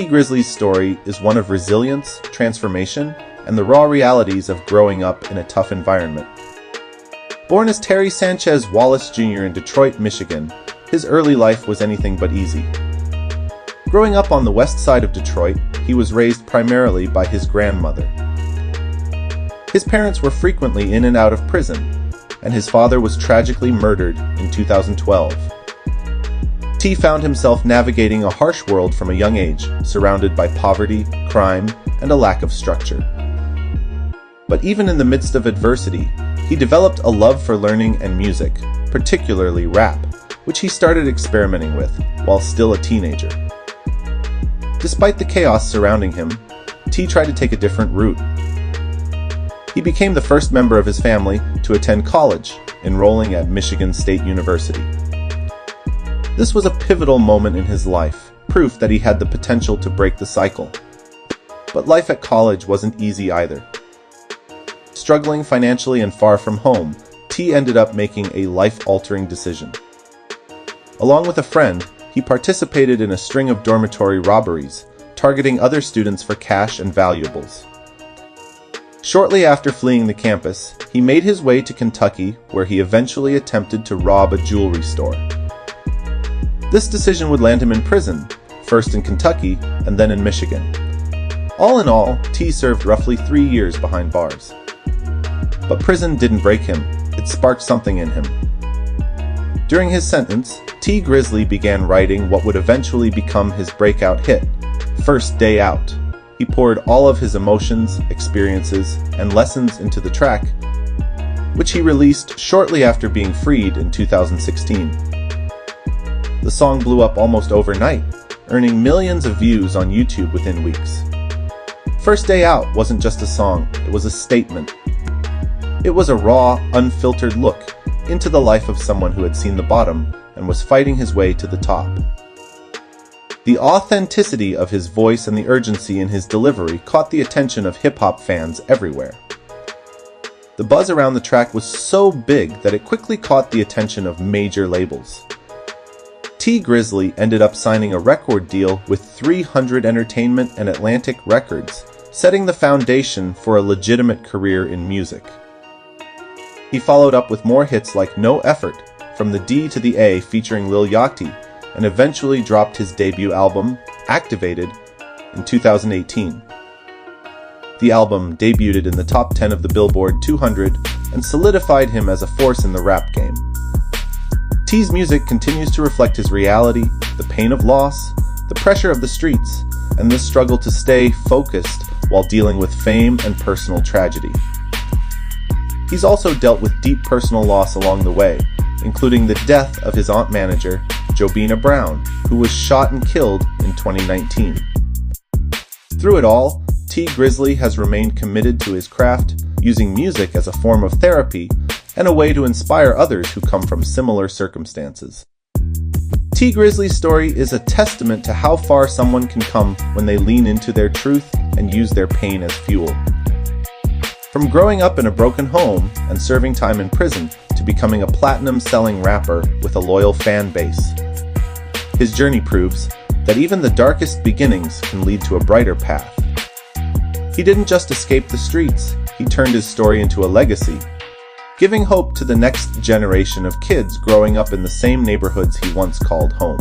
Tee Grizzley's story is one of resilience, transformation, and the raw realities of growing up in a tough environment. Born as Terry Sanchez Wallace Jr. in Detroit, Michigan, his early life was anything but easy. Growing up on the west side of Detroit, he was raised primarily by his grandmother. His parents were frequently in and out of prison, and his father was tragically murdered in 2012. Tee found himself navigating a harsh world from a young age, surrounded by poverty, crime, and a lack of structure. But even in the midst of adversity, he developed a love for learning and music, particularly rap, which he started experimenting with while still a teenager. Despite the chaos surrounding him, Tee tried to take a different route. He became the first member of his family to attend college, enrolling at Michigan State University. This was a pivotal moment in his life, proof that he had the potential to break the cycle. But life at college wasn't easy either. Struggling financially and far from home, Tee ended up making a life-altering decision. Along with a friend, he participated in a string of dormitory robberies, targeting other students for cash and valuables. Shortly after fleeing the campus, he made his way to Kentucky, where he eventually attempted to rob a jewelry store. This decision would land him in prison, first in Kentucky and then in Michigan. All in all, Tee served roughly 3 years behind bars. But prison didn't break him, it sparked something in him. During his sentence, Tee Grizzley began writing what would eventually become his breakout hit, First Day Out. He poured all of his emotions, experiences, and lessons into the track, which he released shortly after being freed in 2016. The song blew up almost overnight, earning millions of views on YouTube within weeks. First Day Out wasn't just a song, it was a statement. It was a raw, unfiltered look into the life of someone who had seen the bottom and was fighting his way to the top. The authenticity of his voice and the urgency in his delivery caught the attention of hip-hop fans everywhere. The buzz around the track was so big that it quickly caught the attention of major labels. Tee Grizzley ended up signing a record deal with 300 Entertainment and Atlantic Records, setting the foundation for a legitimate career in music. He followed up with more hits like No Effort, From the D to the A featuring Lil Yachty, and eventually dropped his debut album, Activated, in 2018. The album debuted in the top 10 of the Billboard 200 and solidified him as a force in the rap game. Tee's music continues to reflect his reality, the pain of loss, the pressure of the streets, and the struggle to stay focused while dealing with fame and personal tragedy. He's also dealt with deep personal loss along the way, including the death of his aunt manager, Jobina Brown, who was shot and killed in 2019. Through it all, Tee Grizzley has remained committed to his craft, using music as a form of therapy and a way to inspire others who come from similar circumstances. Tee Grizzley's story is a testament to how far someone can come when they lean into their truth and use their pain as fuel. From growing up in a broken home and serving time in prison to becoming a platinum-selling rapper with a loyal fan base, his journey proves that even the darkest beginnings can lead to a brighter path. He didn't just escape the streets, he turned his story into a legacy, giving hope to the next generation of kids growing up in the same neighborhoods he once called home.